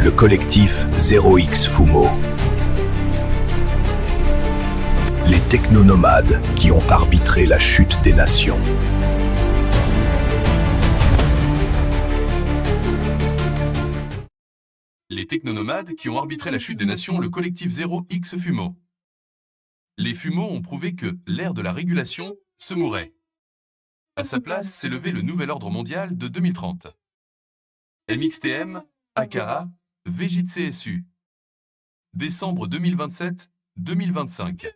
le collectif 0x Fumo. Les technonomades qui ont arbitré la chute des nations. Les technonomades qui ont arbitré la chute des nations, le collectif 0x Fumo. Les Fumos ont prouvé que l'ère de la régulation se mourait. À sa place s'est levé le nouvel ordre mondial de 2030. MXTM, AKA, VJTCSU. Décembre 2027-2025.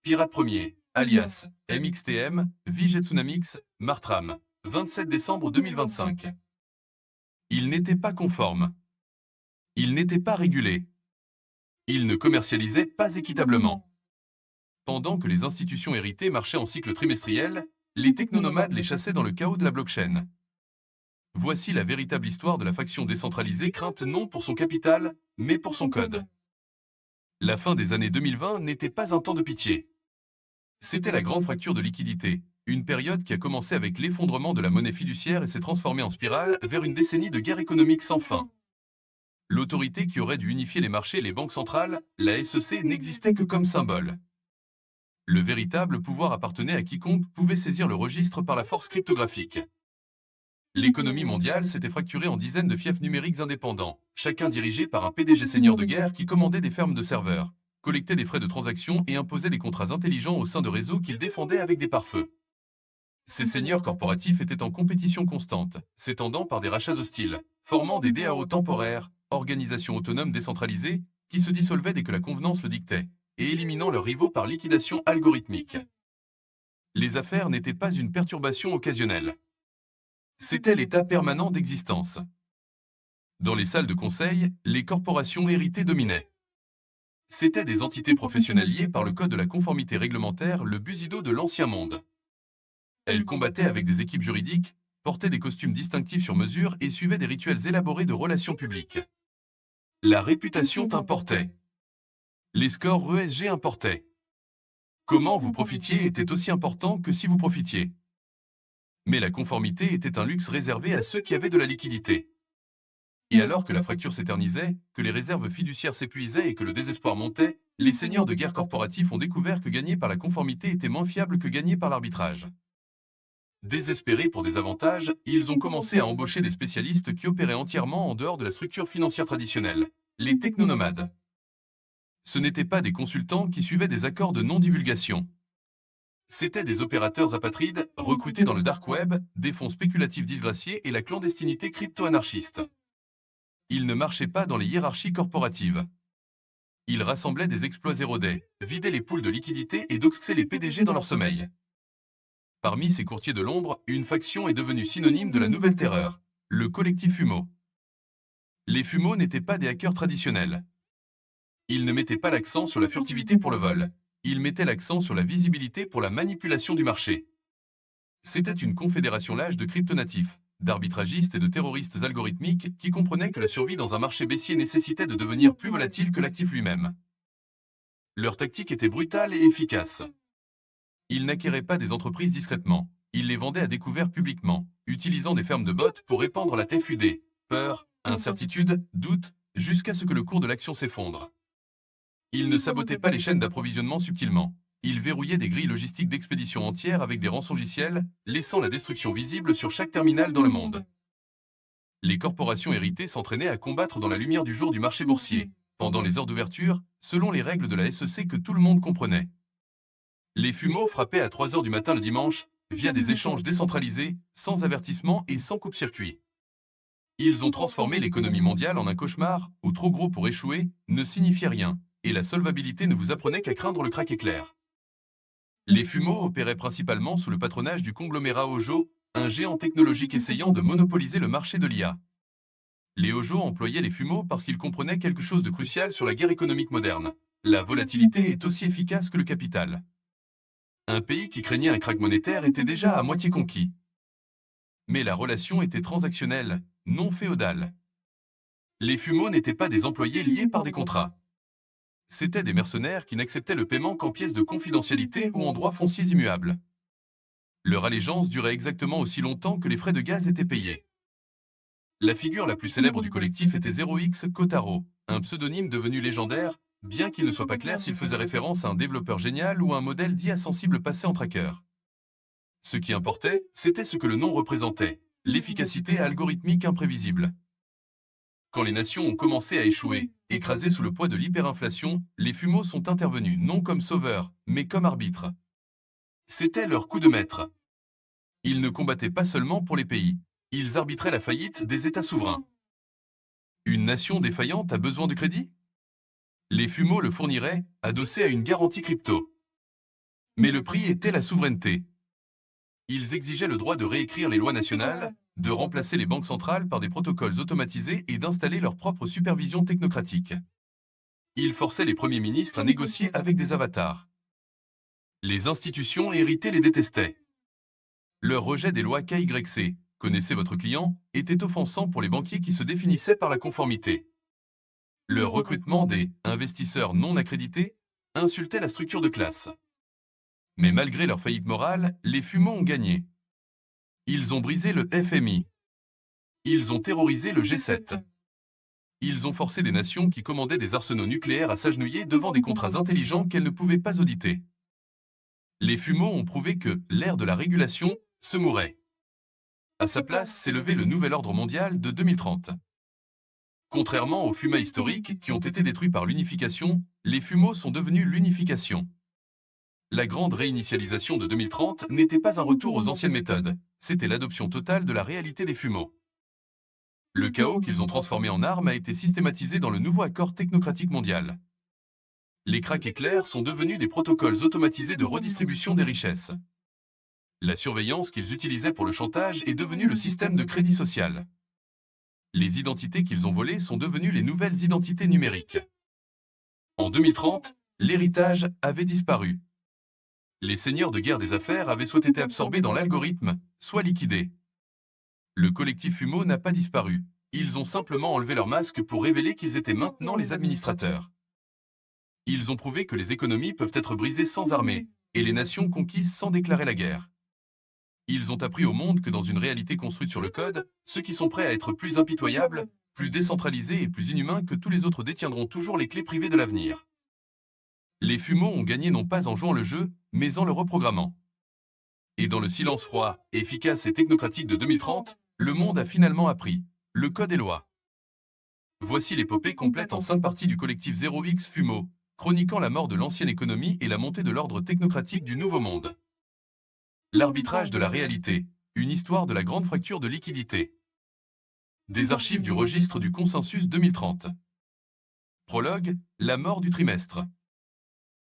Pirate Premier, alias MXTM, Vijetsunamix, Martram, 27 décembre 2025. Il n'était pas conforme. Il n'était pas régulé. Il ne commercialisait pas équitablement. Pendant que les institutions héritées marchaient en cycle trimestriel, les technonomades les chassaient dans le chaos de la blockchain. Voici la véritable histoire de la faction décentralisée crainte non pour son capital, mais pour son code. La fin des années 2020 n'était pas un temps de pitié. C'était la grande fracture de liquidité, une période qui a commencé avec l'effondrement de la monnaie fiduciaire et s'est transformée en spirale vers une décennie de guerre économique sans fin. L'autorité qui aurait dû unifier les marchés et les banques centrales, la SEC, n'existait que comme symbole. Le véritable pouvoir appartenait à quiconque pouvait saisir le registre par la force cryptographique. L'économie mondiale s'était fracturée en dizaines de fiefs numériques indépendants, chacun dirigé par un PDG seigneur de guerre qui commandait des fermes de serveurs, collectait des frais de transaction et imposait des contrats intelligents au sein de réseaux qu'il défendait avec des pare-feux. Ces seigneurs corporatifs étaient en compétition constante, s'étendant par des rachats hostiles, formant des DAO temporaires, organisations autonomes décentralisées, qui se dissolvaient dès que la convenance le dictait, et éliminant leurs rivaux par liquidation algorithmique. Les affaires n'étaient pas une perturbation occasionnelle. C'était l'état permanent d'existence. Dans les salles de conseil, les corporations héritées dominaient. C'étaient des entités professionnelles liées par le code de la conformité réglementaire, le Busido de l'ancien monde. Elles combattaient avec des équipes juridiques, portaient des costumes distinctifs sur mesure et suivaient des rituels élaborés de relations publiques. La réputation t'importait. Les scores ESG importaient. Comment vous profitiez était aussi important que si vous profitiez. Mais la conformité était un luxe réservé à ceux qui avaient de la liquidité. Et alors que la fracture s'éternisait, que les réserves fiduciaires s'épuisaient et que le désespoir montait, les seigneurs de guerre corporatifs ont découvert que gagner par la conformité était moins fiable que gagner par l'arbitrage. Désespérés pour des avantages, ils ont commencé à embaucher des spécialistes qui opéraient entièrement en dehors de la structure financière traditionnelle, les technonomades. Ce n'étaient pas des consultants qui suivaient des accords de non-divulgation. C'étaient des opérateurs apatrides, recrutés dans le dark web, des fonds spéculatifs disgraciés et la clandestinité crypto-anarchiste. Ils ne marchaient pas dans les hiérarchies corporatives. Ils rassemblaient des exploits érodés, vidaient les poules de liquidités et doxaient les PDG dans leur sommeil. Parmi ces courtiers de l'ombre, une faction est devenue synonyme de la nouvelle terreur, le collectif Fumo. Les Fumos n'étaient pas des hackers traditionnels. Ils ne mettaient pas l'accent sur la furtivité pour le vol. Ils mettaient l'accent sur la visibilité pour la manipulation du marché. C'était une confédération lâche de cryptonatifs, d'arbitragistes et de terroristes algorithmiques qui comprenaient que la survie dans un marché baissier nécessitait de devenir plus volatile que l'actif lui-même. Leur tactique était brutale et efficace. Ils n'acquéraient pas des entreprises discrètement, ils les vendaient à découvert publiquement, utilisant des fermes de bots pour répandre la TFUD, peur, incertitude, doute, jusqu'à ce que le cours de l'action s'effondre. Ils ne sabotaient pas les chaînes d'approvisionnement subtilement. Ils verrouillaient des grilles logistiques d'expédition entières avec des rançongiciels, laissant la destruction visible sur chaque terminal dans le monde. Les corporations héritées s'entraînaient à combattre dans la lumière du jour du marché boursier, pendant les heures d'ouverture, selon les règles de la SEC que tout le monde comprenait. Les Fumos frappaient à 3 heures du matin le dimanche, via des échanges décentralisés, sans avertissement et sans coupe-circuit. Ils ont transformé l'économie mondiale en un cauchemar où trop gros pour échouer ne signifiait rien, et la solvabilité ne vous apprenait qu'à craindre le krach éclair. Les Fumos opéraient principalement sous le patronage du conglomérat Hojo, un géant technologique essayant de monopoliser le marché de l'IA. Les Hojo employaient les Fumos parce qu'ils comprenaient quelque chose de crucial sur la guerre économique moderne. La volatilité est aussi efficace que le capital. Un pays qui craignait un krach monétaire était déjà à moitié conquis. Mais la relation était transactionnelle, non féodale. Les Fumos n'étaient pas des employés liés par des contrats. C'étaient des mercenaires qui n'acceptaient le paiement qu'en pièces de confidentialité ou en droits fonciers immuables. Leur allégeance durait exactement aussi longtemps que les frais de gaz étaient payés. La figure la plus célèbre du collectif était 0x Kotaro, un pseudonyme devenu légendaire, bien qu'il ne soit pas clair s'il faisait référence à un développeur génial ou à un modèle d'IA sensible passé en tracker. Ce qui importait, c'était ce que le nom représentait, l'efficacité algorithmique imprévisible. Quand les nations ont commencé à échouer, écrasées sous le poids de l'hyperinflation, les FUMO sont intervenus non comme sauveurs, mais comme arbitres. C'était leur coup de maître. Ils ne combattaient pas seulement pour les pays, ils arbitraient la faillite des États souverains. Une nation défaillante a besoin de crédit? Les FUMO le fourniraient, adossé à une garantie crypto. Mais le prix était la souveraineté. Ils exigeaient le droit de réécrire les lois nationales, de remplacer les banques centrales par des protocoles automatisés et d'installer leur propre supervision technocratique. Ils forçaient les premiers ministres à négocier avec des avatars. Les institutions héritées les détestaient. Leur rejet des lois KYC, connaissez votre client, était offensant pour les banquiers qui se définissaient par la conformité. Leur recrutement des investisseurs non accrédités insultait la structure de classe. Mais malgré leur faillite morale, les FUMO ont gagné. Ils ont brisé le FMI. Ils ont terrorisé le G7. Ils ont forcé des nations qui commandaient des arsenaux nucléaires à s'agenouiller devant des contrats intelligents qu'elles ne pouvaient pas auditer. Les FUMO ont prouvé que l'ère de la régulation se mourait. À sa place s'est levé le nouvel ordre mondial de 2030. Contrairement aux FUMA historiques qui ont été détruits par l'unification, les FUMO sont devenus l'unification. La grande réinitialisation de 2030 n'était pas un retour aux anciennes méthodes, c'était l'adoption totale de la réalité des FUMO. Le chaos qu'ils ont transformé en arme a été systématisé dans le nouveau accord technocratique mondial. Les cracks éclairs sont devenus des protocoles automatisés de redistribution des richesses. La surveillance qu'ils utilisaient pour le chantage est devenue le système de crédit social. Les identités qu'ils ont volées sont devenues les nouvelles identités numériques. En 2030, l'héritage avait disparu. Les seigneurs de guerre des affaires avaient soit été absorbés dans l'algorithme, soit liquidés. Le collectif FUMO n'a pas disparu. Ils ont simplement enlevé leur masque pour révéler qu'ils étaient maintenant les administrateurs. Ils ont prouvé que les économies peuvent être brisées sans armée, et les nations conquises sans déclarer la guerre. Ils ont appris au monde que dans une réalité construite sur le code, ceux qui sont prêts à être plus impitoyables, plus décentralisés et plus inhumains que tous les autres détiendront toujours les clés privées de l'avenir. Les FUMO ont gagné non pas en jouant le jeu, mais en le reprogrammant. Et dans le silence froid, efficace et technocratique de 2030, le monde a finalement appris. Le code est loi. Voici l'épopée complète en 5 parties du collectif 0x FUMO, chroniquant la mort de l'ancienne économie et la montée de l'ordre technocratique du nouveau monde. L'arbitrage de la réalité, une histoire de la grande fracture de liquidité. Des archives du registre du consensus 2030. Prologue, la mort du trimestre.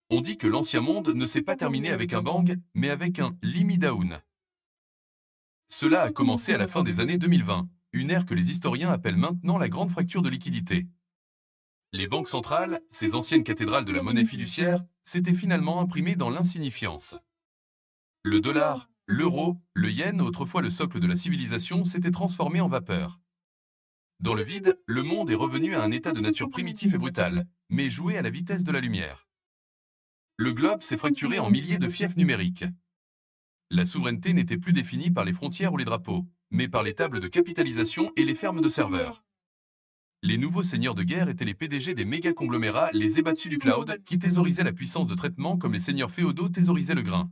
On dit que l'ancien monde ne s'est pas terminé avec un bang, mais avec un limit down. Cela a commencé à la fin des années 2020, une ère que les historiens appellent maintenant la grande fracture de liquidité. Les banques centrales, ces anciennes cathédrales de la monnaie fiduciaire, s'étaient finalement imprimées dans l'insignifiance. Le dollar, l'euro, le yen, autrefois le socle de la civilisation, s'étaient transformés en vapeur. Dans le vide, le monde est revenu à un état de nature primitif et brutal, mais joué à la vitesse de la lumière. Le globe s'est fracturé en milliers de fiefs numériques. La souveraineté n'était plus définie par les frontières ou les drapeaux, mais par les tables de capitalisation et les fermes de serveurs. Les nouveaux seigneurs de guerre étaient les PDG des méga-conglomérats, les Ebatsu du cloud, qui thésaurisaient la puissance de traitement comme les seigneurs féodaux thésaurisaient le grain.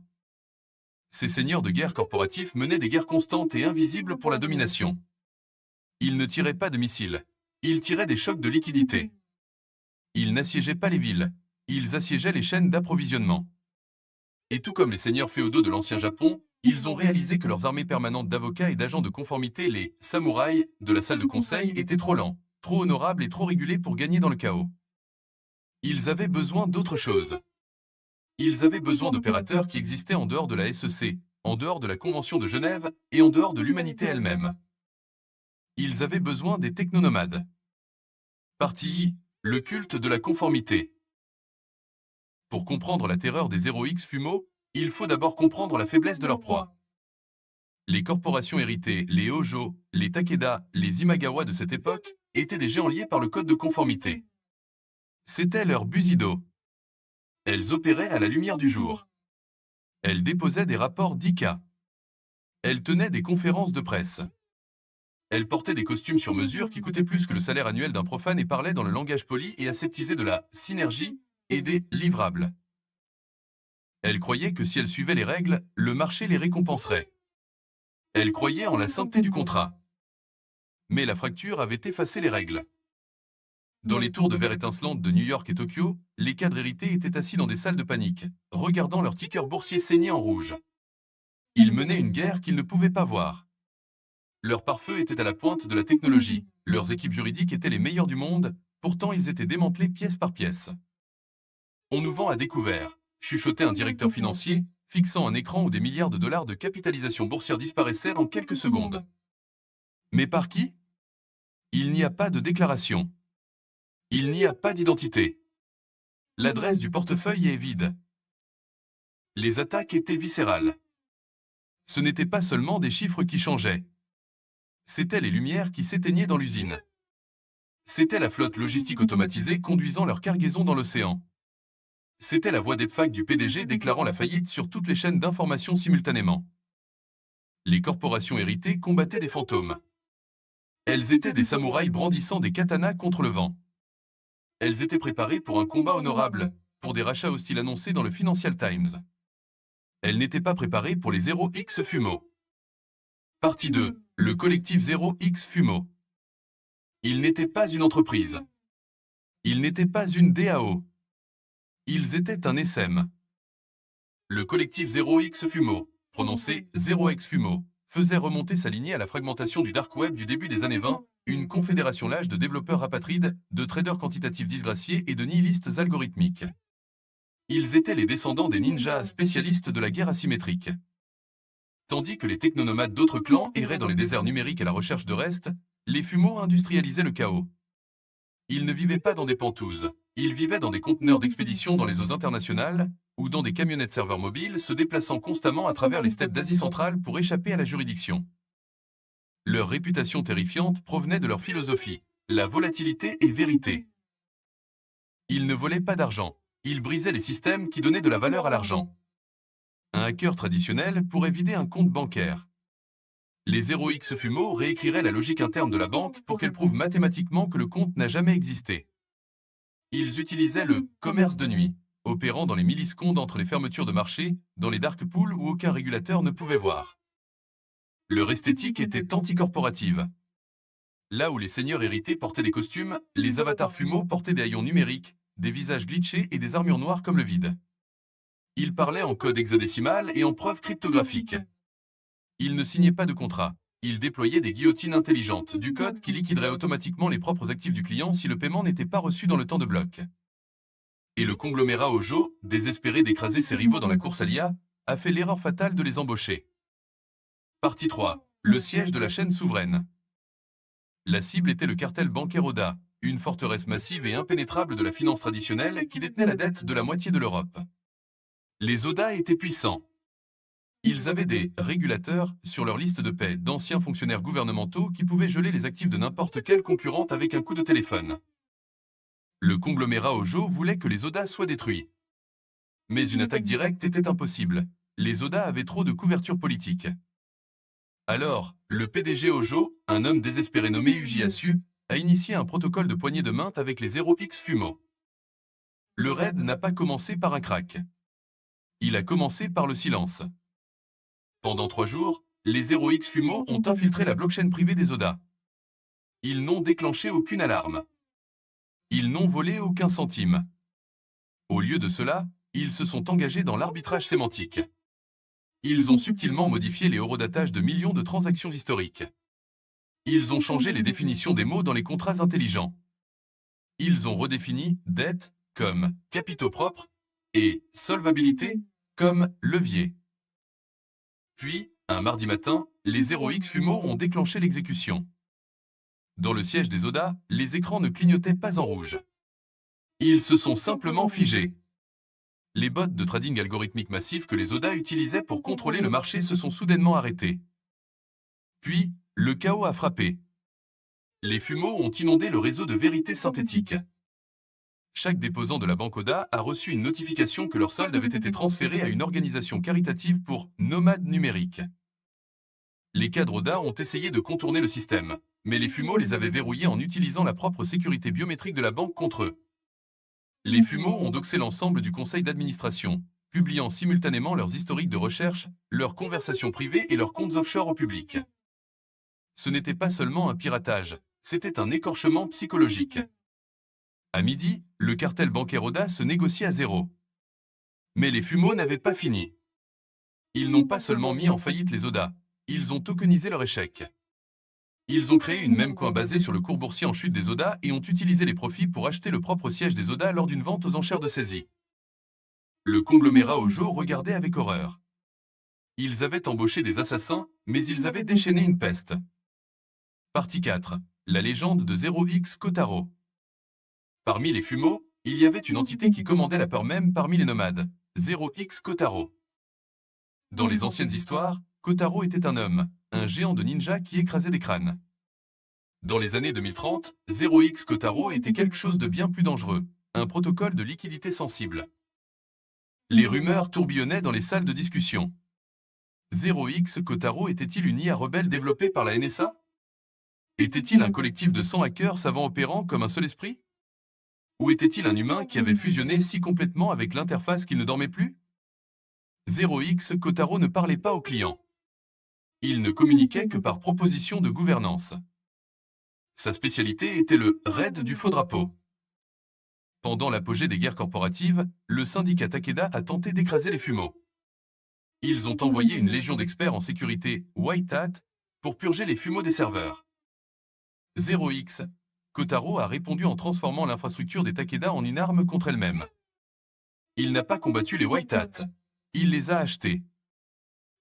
Ces seigneurs de guerre corporatifs menaient des guerres constantes et invisibles pour la domination. Ils ne tiraient pas de missiles, ils tiraient des chocs de liquidité. Ils n'assiégeaient pas les villes, ils assiégeaient les chaînes d'approvisionnement. Et tout comme les seigneurs féodaux de l'ancien Japon, ils ont réalisé que leurs armées permanentes d'avocats et d'agents de conformité, les samouraïs de la salle de conseil, étaient trop lents, trop honorables et trop régulés pour gagner dans le chaos. Ils avaient besoin d'autre chose. Ils avaient besoin d'opérateurs qui existaient en dehors de la SEC, en dehors de la Convention de Genève et en dehors de l'humanité elle-même. Ils avaient besoin des technonomades. Partie I, le culte de la conformité. Pour comprendre la terreur des 0x FUMO, il faut d'abord comprendre la faiblesse de leur proie. Les corporations héritées, les Hojo, les Takeda, les Imagawa de cette époque, étaient des géants liés par le code de conformité. C'était leur busido. Elles opéraient à la lumière du jour. Elles déposaient des rapports d'ICA. Elles tenaient des conférences de presse. Elles portaient des costumes sur mesure qui coûtaient plus que le salaire annuel d'un profane et parlaient dans le langage poli et aseptisé de la synergie et des livrables. Elles croyaient que si elles suivaient les règles, le marché les récompenserait. Elles croyaient en la sainteté du contrat. Mais la fracture avait effacé les règles. Dans les tours de verre étincelantes de New York et Tokyo, les cadres hérités étaient assis dans des salles de panique, regardant leurs tickers boursiers saigner en rouge. Ils menaient une guerre qu'ils ne pouvaient pas voir. Leur pare-feu était à la pointe de la technologie, leurs équipes juridiques étaient les meilleures du monde, pourtant ils étaient démantelés pièce par pièce. On nous vend à découvert, chuchotait un directeur financier, fixant un écran où des milliards de dollars de capitalisation boursière disparaissaient en quelques secondes. Mais par qui? Il n'y a pas de déclaration. Il n'y a pas d'identité. L'adresse du portefeuille est vide. Les attaques étaient viscérales. Ce n'étaient pas seulement des chiffres qui changeaient. C'étaient les lumières qui s'éteignaient dans l'usine. C'était la flotte logistique automatisée conduisant leur cargaison dans l'océan. C'était la voix d'épaque du PDG déclarant la faillite sur toutes les chaînes d'information simultanément. Les corporations héritées combattaient des fantômes. Elles étaient des samouraïs brandissant des katanas contre le vent. Elles étaient préparées pour un combat honorable, pour des rachats hostiles annoncés dans le Financial Times. Elles n'étaient pas préparées pour les 0x Fumo. Partie 2. Le collectif 0x Fumo. Ils n'étaient pas une entreprise. Ils n'étaient pas une DAO. Ils étaient un SM. Le collectif 0x Fumo, prononcé 0x Fumo, faisait remonter sa lignée à la fragmentation du dark web du début des années 20, une confédération lâche de développeurs apatrides, de traders quantitatifs disgraciés et de nihilistes algorithmiques. Ils étaient les descendants des ninjas spécialistes de la guerre asymétrique. Tandis que les technonomades d'autres clans erraient dans les déserts numériques à la recherche de restes, les Fumo industrialisaient le chaos. Ils ne vivaient pas dans des pantouzes, ils vivaient dans des conteneurs d'expédition dans les eaux internationales, ou dans des camionnettes serveurs mobiles se déplaçant constamment à travers les steppes d'Asie centrale pour échapper à la juridiction. Leur réputation terrifiante provenait de leur philosophie, la volatilité et vérité. Ils ne volaient pas d'argent, ils brisaient les systèmes qui donnaient de la valeur à l'argent. Un hacker traditionnel pourrait vider un compte bancaire. Les 0x Fumo réécriraient la logique interne de la banque pour qu'elle prouve mathématiquement que le compte n'a jamais existé. Ils utilisaient le « commerce de nuit », opérant dans les millisecondes entre les fermetures de marché, dans les dark pools où aucun régulateur ne pouvait voir. Leur esthétique était anticorporative. Là où les seigneurs hérités portaient des costumes, les avatars Fumo portaient des haillons numériques, des visages glitchés et des armures noires comme le vide. Ils parlaient en code hexadécimal et en preuves cryptographiques. Ils ne signaient pas de contrat. Ils déployaient des guillotines intelligentes, du code qui liquiderait automatiquement les propres actifs du client si le paiement n'était pas reçu dans le temps de bloc. Et le conglomérat Ojo, désespéré d'écraser ses rivaux dans la course à l'IA, a fait l'erreur fatale de les embaucher. Partie 3. Le siège de la chaîne souveraine. La cible était le cartel bancaire Oda, une forteresse massive et impénétrable de la finance traditionnelle qui détenait la dette de la moitié de l'Europe. Les Oda étaient puissants. Ils avaient des régulateurs sur leur liste de paix d'anciens fonctionnaires gouvernementaux qui pouvaient geler les actifs de n'importe quelle concurrente avec un coup de téléphone. Le conglomérat Ojo voulait que les Oda soient détruits. Mais une attaque directe était impossible. Les Oda avaient trop de couverture politique. Alors, le PDG Ojo, un homme désespéré nommé Ujiyasu, a initié un protocole de poignée de main avec les 0x Fumo. Le raid n'a pas commencé par un crack. Il a commencé par le silence. Pendant 3 jours, les 0x Fumo ont infiltré la blockchain privée des Oda. Ils n'ont déclenché aucune alarme. Ils n'ont volé aucun centime. Au lieu de cela, ils se sont engagés dans l'arbitrage sémantique. Ils ont subtilement modifié les horodatages de millions de transactions historiques. Ils ont changé les définitions des mots dans les contrats intelligents. Ils ont redéfini dette comme capitaux propres et solvabilité comme levier. Puis, un mardi matin, les 0x Fumo ont déclenché l'exécution. Dans le siège des Oda, les écrans ne clignotaient pas en rouge. Ils se sont simplement figés. Les bots de trading algorithmique massif que les Oda utilisaient pour contrôler le marché se sont soudainement arrêtés. Puis, le chaos a frappé. Les Fumo ont inondé le réseau de vérité synthétique. Chaque déposant de la banque Oda a reçu une notification que leur solde avait été transféré à une organisation caritative pour nomades numériques. Les cadres Oda ont essayé de contourner le système, mais les fumeaux les avaient verrouillés en utilisant la propre sécurité biométrique de la banque contre eux. Les fumeaux ont doxé l'ensemble du conseil d'administration, publiant simultanément leurs historiques de recherche, leurs conversations privées et leurs comptes offshore au public. Ce n'était pas seulement un piratage, c'était un écorchement psychologique. À midi, le cartel bancaire Oda se négociait à zéro. Mais les fumeaux n'avaient pas fini. Ils n'ont pas seulement mis en faillite les Oda, ils ont tokenisé leur échec. Ils ont créé une même coin basée sur le cours boursier en chute des Oda et ont utilisé les profits pour acheter le propre siège des Oda lors d'une vente aux enchères de saisie. Le conglomérat Ojo regardait avec horreur. Ils avaient embauché des assassins, mais ils avaient déchaîné une peste. Partie 4. La légende de 0x Kotaro. Parmi les fumeaux, il y avait une entité qui commandait la peur même parmi les nomades, 0x Kotaro. Dans les anciennes histoires, Kotaro était un homme, un géant de ninja qui écrasait des crânes. Dans les années 2030, 0x Kotaro était quelque chose de bien plus dangereux, un protocole de liquidité sensible. Les rumeurs tourbillonnaient dans les salles de discussion. 0x Kotaro était-il une IA rebelle développée par la NSA? Était-il un collectif de 100 hackers savants opérant comme un seul esprit? Ou était-il un humain qui avait fusionné si complètement avec l'interface qu'il ne dormait plus? 0x Kotaro ne parlait pas aux clients. Il ne communiquait que par proposition de gouvernance. Sa spécialité était le raid du faux drapeau. Pendant l'apogée des guerres corporatives, le syndicat Takeda a tenté d'écraser les fumeaux. Ils ont envoyé une légion d'experts en sécurité, White Hat, pour purger les fumeaux des serveurs. 0x Kotaro a répondu en transformant l'infrastructure des Takeda en une arme contre elle-même. Il n'a pas combattu les White Hat, il les a achetés.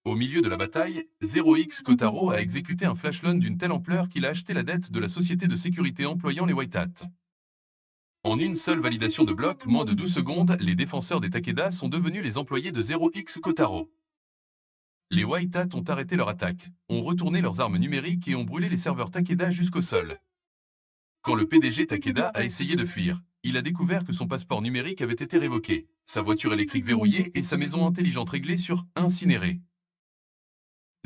Au milieu de la bataille, 0x Kotaro a exécuté un flash loan d'une telle ampleur qu'il a acheté la dette de la société de sécurité employant les White Hat. En une seule validation de bloc, moins de 12 secondes, les défenseurs des Takeda sont devenus les employés de 0x Kotaro. Les White Hat ont arrêté leur attaque, ont retourné leurs armes numériques et ont brûlé les serveurs Takeda jusqu'au sol. Quand le PDG Takeda a essayé de fuir, il a découvert que son passeport numérique avait été révoqué, sa voiture électrique verrouillée et sa maison intelligente réglée sur « incinéré ».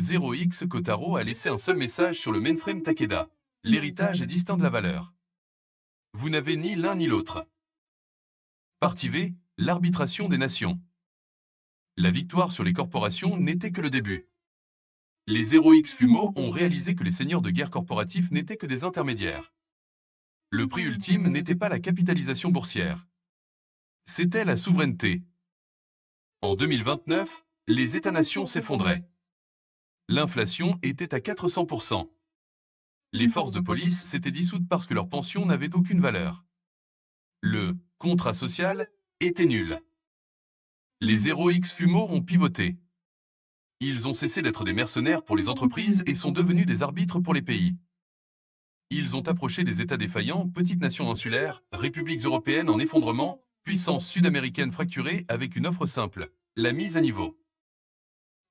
0x Kotaro a laissé un seul message sur le mainframe Takeda. L'héritage est distinct de la valeur. Vous n'avez ni l'un ni l'autre. Partie V, l'arbitration des nations. La victoire sur les corporations n'était que le début. Les 0x Fumo ont réalisé que les seigneurs de guerre corporatifs n'étaient que des intermédiaires. Le prix ultime n'était pas la capitalisation boursière. C'était la souveraineté. En 2029, les États-nations s'effondraient. L'inflation était à 400%. Les forces de police s'étaient dissoutes parce que leurs pensions n'avaient aucune valeur. Le contrat social était nul. Les 0x Fumo ont pivoté. Ils ont cessé d'être des mercenaires pour les entreprises et sont devenus des arbitres pour les pays. Ils ont approché des États défaillants, petites nations insulaires, républiques européennes en effondrement, puissances sud-américaines fracturées avec une offre simple, la mise à niveau.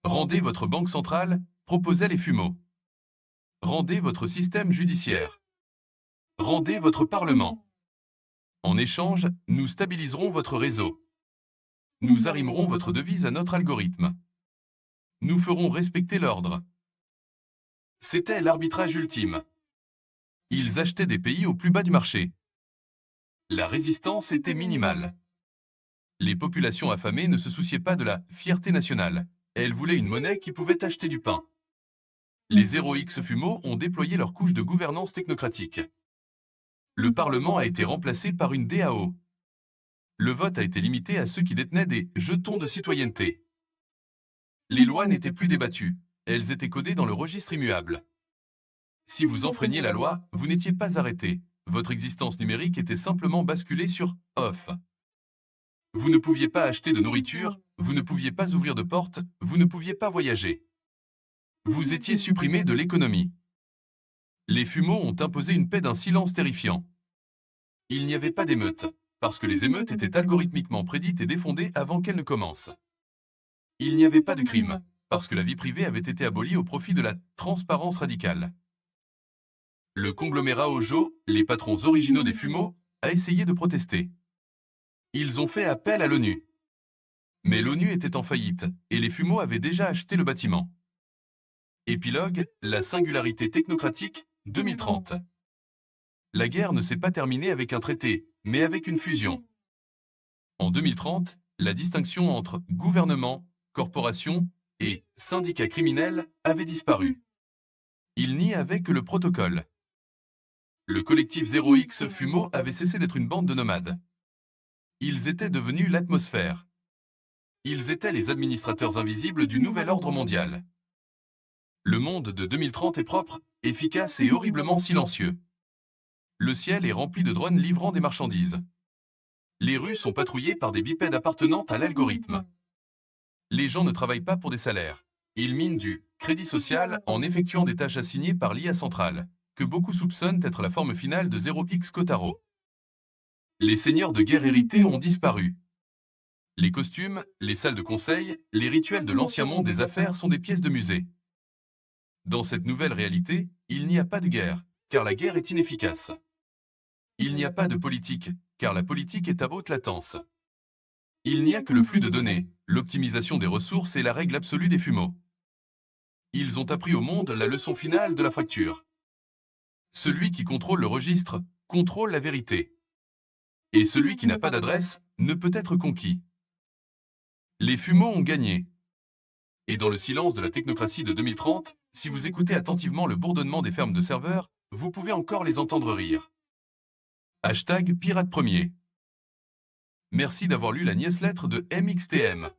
Rendez votre banque centrale, proposaient les Fumo. Rendez votre système judiciaire. Rendez votre parlement. En échange, nous stabiliserons votre réseau. Nous arrimerons votre devise à notre algorithme. Nous ferons respecter l'ordre. C'était l'arbitrage ultime. Ils achetaient des pays au plus bas du marché. La résistance était minimale. Les populations affamées ne se souciaient pas de la fierté nationale. Elles voulaient une monnaie qui pouvait acheter du pain. Les 0x Fumo ont déployé leur couche de gouvernance technocratique. Le Parlement a été remplacé par une DAO. Le vote a été limité à ceux qui détenaient des jetons de citoyenneté. Les lois n'étaient plus débattues, elles étaient codées dans le registre immuable. Si vous enfreigniez la loi, vous n'étiez pas arrêté. Votre existence numérique était simplement basculée sur « off ». Vous ne pouviez pas acheter de nourriture, vous ne pouviez pas ouvrir de porte, vous ne pouviez pas voyager. Vous étiez supprimé de l'économie. Les Fumo ont imposé une paix d'un silence terrifiant. Il n'y avait pas d'émeutes, parce que les émeutes étaient algorithmiquement prédites et défondées avant qu'elles ne commencent. Il n'y avait pas de crime, parce que la vie privée avait été abolie au profit de la transparence radicale. Le conglomérat Ojo, les patrons originaux des Fumo, a essayé de protester. Ils ont fait appel à l'ONU. Mais l'ONU était en faillite, et les Fumo avaient déjà acheté le bâtiment. Épilogue, la singularité technocratique, 2030. La guerre ne s'est pas terminée avec un traité, mais avec une fusion. En 2030, la distinction entre gouvernement, corporation et syndicat criminel avait disparu. Il n'y avait que le protocole. Le collectif 0X Fumo avait cessé d'être une bande de nomades. Ils étaient devenus l'atmosphère. Ils étaient les administrateurs invisibles du nouvel ordre mondial. Le monde de 2030 est propre, efficace et horriblement silencieux. Le ciel est rempli de drones livrant des marchandises. Les rues sont patrouillées par des bipèdes appartenant à l'algorithme. Les gens ne travaillent pas pour des salaires. Ils minent du crédit social en effectuant des tâches assignées par l'IA centrale, que beaucoup soupçonnent être la forme finale de 0x Kotaro. Les seigneurs de guerre hérités ont disparu. Les costumes, les salles de conseil, les rituels de l'ancien monde des affaires sont des pièces de musée. Dans cette nouvelle réalité, il n'y a pas de guerre, car la guerre est inefficace. Il n'y a pas de politique, car la politique est à haute latence. Il n'y a que le flux de données, l'optimisation des ressources et la règle absolue des fumeaux. Ils ont appris au monde la leçon finale de la fracture. Celui qui contrôle le registre contrôle la vérité. Et celui qui n'a pas d'adresse ne peut être conquis. Les fumeaux ont gagné. Et dans le silence de la technocratie de 2030, si vous écoutez attentivement le bourdonnement des fermes de serveurs, vous pouvez encore les entendre rire. Hashtag Pirate Premier. Merci d'avoir lu la newsletter de MXTM.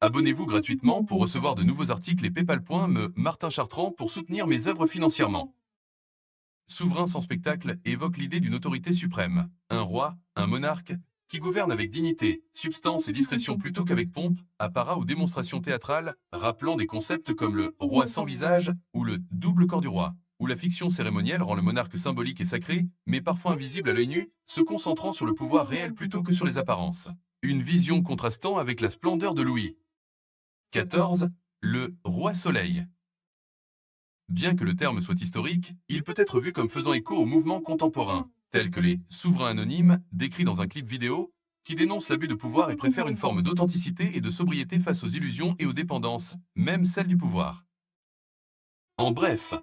Abonnez-vous gratuitement pour recevoir de nouveaux articles et PayPal.me Martin Chartrand pour soutenir mes œuvres financièrement. Souverain sans spectacle évoque l'idée d'une autorité suprême, un roi, un monarque, qui gouverne avec dignité, substance et discrétion plutôt qu'avec pompe, apparat ou démonstration théâtrale, rappelant des concepts comme le roi sans visage ou le double corps du roi, où la fiction cérémonielle rend le monarque symbolique et sacré, mais parfois invisible à l'œil nu, se concentrant sur le pouvoir réel plutôt que sur les apparences. Une vision contrastant avec la splendeur de Louis XIV, le roi soleil. Bien que le terme soit historique, il peut être vu comme faisant écho aux mouvements contemporains, tels que les souverains anonymes, décrits dans un clip vidéo, qui dénoncent l'abus de pouvoir et préfèrent une forme d'authenticité et de sobriété face aux illusions et aux dépendances, même celles du pouvoir. En bref,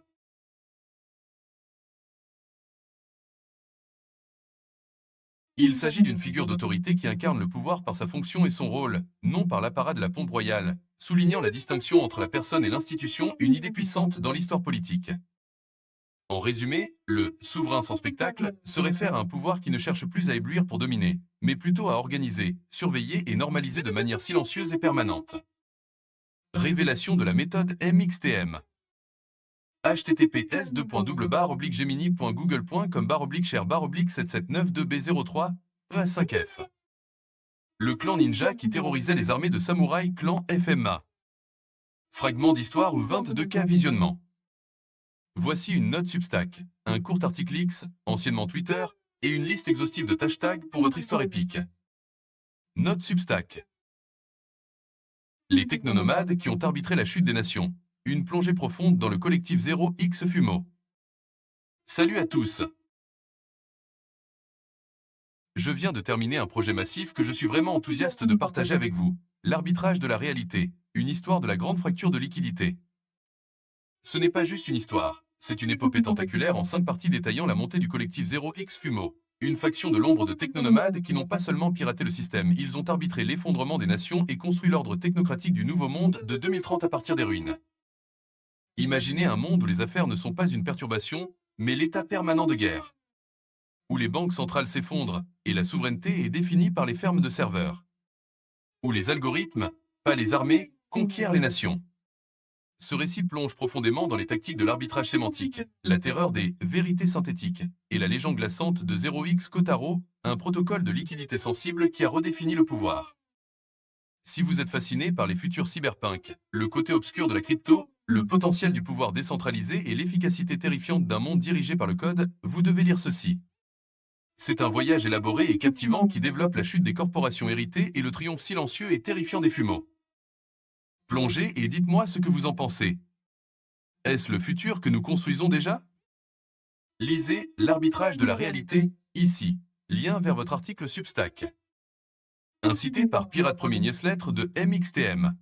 il s'agit d'une figure d'autorité qui incarne le pouvoir par sa fonction et son rôle, non par l'apparat de la pompe royale, soulignant la distinction entre la personne et l'institution, une idée puissante dans l'histoire politique. En résumé, le souverain sans spectacle se réfère à un pouvoir qui ne cherche plus à éblouir pour dominer, mais plutôt à organiser, surveiller et normaliser de manière silencieuse et permanente. Révélation de la méthode MXTM. https://gemini.google.com/share/779-2b03 EA5F. Le clan ninja qui terrorisait les armées de samouraïs clan FMA. Fragment d'histoire ou 22K visionnement. Voici une note Substack, un court article X, anciennement Twitter, et une liste exhaustive de hashtags pour votre histoire épique. Note Substack. Les technonomades qui ont arbitré la chute des nations. Une plongée profonde dans le collectif 0x Fumo. Salut à tous. Je viens de terminer un projet massif que je suis vraiment enthousiaste de partager avec vous. L'arbitrage de la réalité, une histoire de la grande fracture de liquidité. Ce n'est pas juste une histoire. C'est une épopée tentaculaire en 5 parties détaillant la montée du collectif 0x Fumo, une faction de l'ombre de technonomades qui n'ont pas seulement piraté le système, ils ont arbitré l'effondrement des nations et construit l'ordre technocratique du nouveau monde de 2030 à partir des ruines. Imaginez un monde où les affaires ne sont pas une perturbation, mais l'état permanent de guerre. Où les banques centrales s'effondrent et la souveraineté est définie par les fermes de serveurs. Où les algorithmes, pas les armées, conquièrent les nations. Ce récit plonge profondément dans les tactiques de l'arbitrage sémantique, la terreur des vérités synthétiques et la légende glaçante de 0x Kotaro, un protocole de liquidité sensible qui a redéfini le pouvoir. Si vous êtes fasciné par les futurs cyberpunks, le côté obscur de la crypto, le potentiel du pouvoir décentralisé et l'efficacité terrifiante d'un monde dirigé par le code, vous devez lire ceci. C'est un voyage élaboré et captivant qui développe la chute des corporations héritées et le triomphe silencieux et terrifiant des fumeaux. Plongez et dites-moi ce que vous en pensez. Est-ce le futur que nous construisons déjà? Lisez L'arbitrage de la réalité, ici. Lien vers votre article Substack. Incité par Pirate Premier Newsletter de MXTM.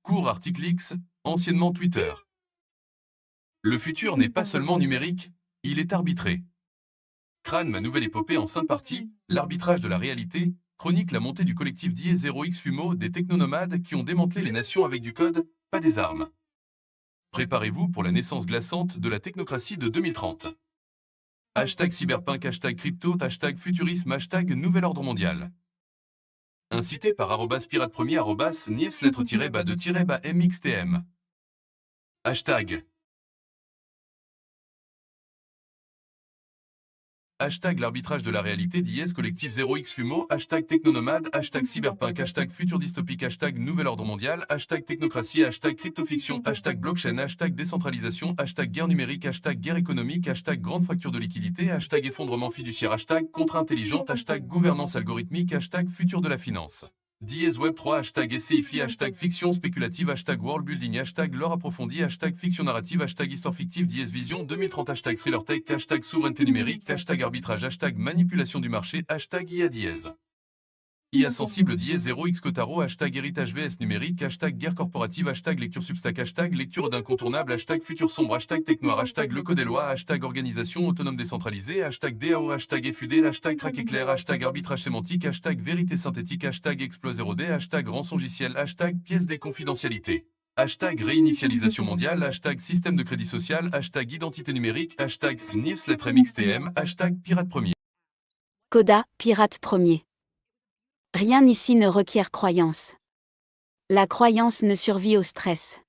Court article X, anciennement Twitter. Le futur n'est pas seulement numérique, il est arbitré. Crâne, ma nouvelle épopée en 5 parties, l'arbitrage de la réalité, chronique la montée du collectif Die0X Fumo des technonomades qui ont démantelé les nations avec du code, pas des armes. Préparez-vous pour la naissance glaçante de la technocratie de 2030. Hashtag cyberpunk, hashtag crypto, hashtag futurisme, hashtag nouvel ordre mondial. Incité par @pirate premier @newsletter-bas-de-mxtm. Hashtag l'arbitrage de la réalité d'IS collectif 0x Fumo, hashtag technonomade, hashtag cyberpunk, hashtag futur dystopique, hashtag nouvel ordre mondial, hashtag technocratie, hashtag cryptofiction, hashtag blockchain, hashtag décentralisation, hashtag guerre numérique, hashtag guerre économique, hashtag grande fracture de liquidité, hashtag effondrement fiduciaire, hashtag contre-intelligente, hashtag gouvernance algorithmique, hashtag futur de la finance. Diez Web 3, hashtag SCIFI, hashtag fiction spéculative, hashtag world building, hashtag lore approfondi, hashtag fiction narrative, hashtag histoire fictive, Diez Vision 2030, hashtag thriller tech, hashtag souveraineté numérique, hashtag arbitrage, hashtag manipulation du marché, hashtag IA Diez. IA sensible Diez 0x Kotaro, hashtag héritage VS numérique, hashtag guerre corporative, hashtag lecture substack, hashtag lecture d'incontournable, hashtag futur sombre, hashtag tech noir, hashtag le code des lois, hashtag organisation autonome décentralisée, hashtag DAO, hashtag FUD, hashtag crack éclair, hashtag arbitrage sémantique, hashtag vérité synthétique, hashtag exploit 0D, hashtag rançongiciel, hashtag pièce des confidentialités. Hashtag réinitialisation mondiale, hashtag système de crédit social, hashtag identité numérique, hashtag newsletter MXTM, hashtag pirate premier. Coda, pirate premier. Rien ici ne requiert croyance. La croyance ne survit au stress.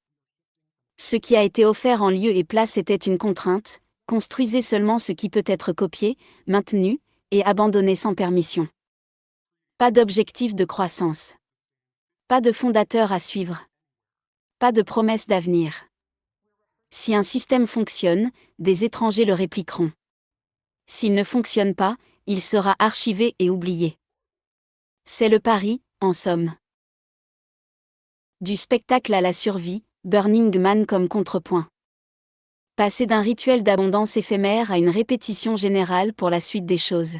Ce qui a été offert en lieu et place était une contrainte, construisez seulement ce qui peut être copié, maintenu, et abandonné sans permission. Pas d'objectif de croissance. Pas de fondateur à suivre. Pas de promesse d'avenir. Si un système fonctionne, des étrangers le répliqueront. S'il ne fonctionne pas, il sera archivé et oublié. C'est le pari, en somme. Du spectacle à la survie, Burning Man comme contrepoint. Passer d'un rituel d'abondance éphémère à une répétition générale pour la suite des choses.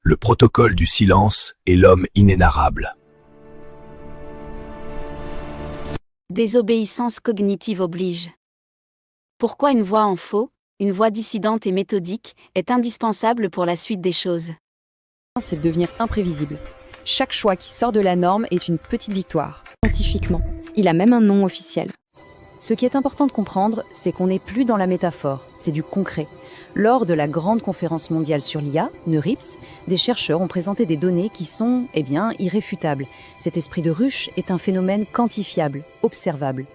Le protocole du silence et l'homme inénarrable. Désobéissance cognitive oblige. Pourquoi une voix en faux, une voix dissidente et méthodique, est indispensable pour la suite des choses. C'est de devenir imprévisible. Chaque choix qui sort de la norme est une petite victoire. Scientifiquement, il a même un nom officiel. Ce qui est important de comprendre, c'est qu'on n'est plus dans la métaphore, c'est du concret. Lors de la grande conférence mondiale sur l'IA, NeurIPS, des chercheurs ont présenté des données qui sont, irréfutables. Cet esprit de ruche est un phénomène quantifiable, observable.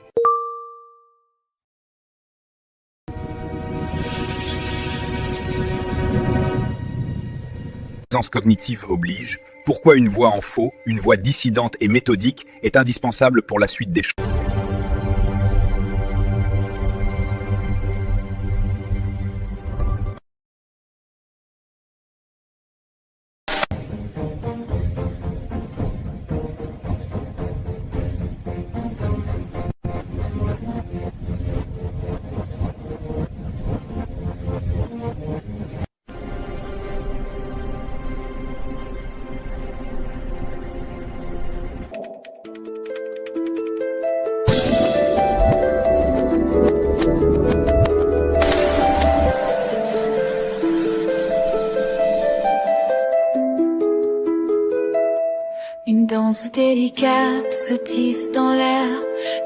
Présence cognitive oblige. Pourquoi une voix en faux, une voix dissidente et méthodique est indispensable pour la suite des choses. Une danse délicate se tisse dans l'air.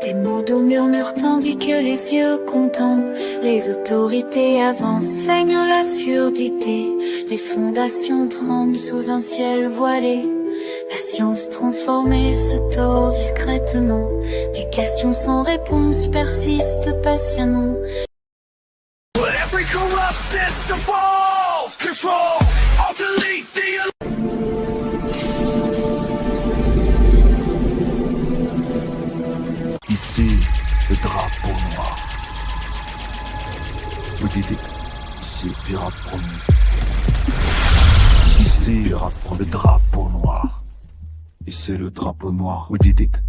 Des mots doux murmurent tandis que les yeux contemplent. Les autorités avancent, feignent la surdité. Les fondations tremblent sous un ciel voilé. La science transformée se tord discrètement. Les questions sans réponse persistent patiemment. Every corrupt system falls. Control, alternate the Ici, le drapeau noir. Vous dites, ici, pirate premier. Ici, pirate premier. Le drapeau noir. Ici, le drapeau noir. Vous dites.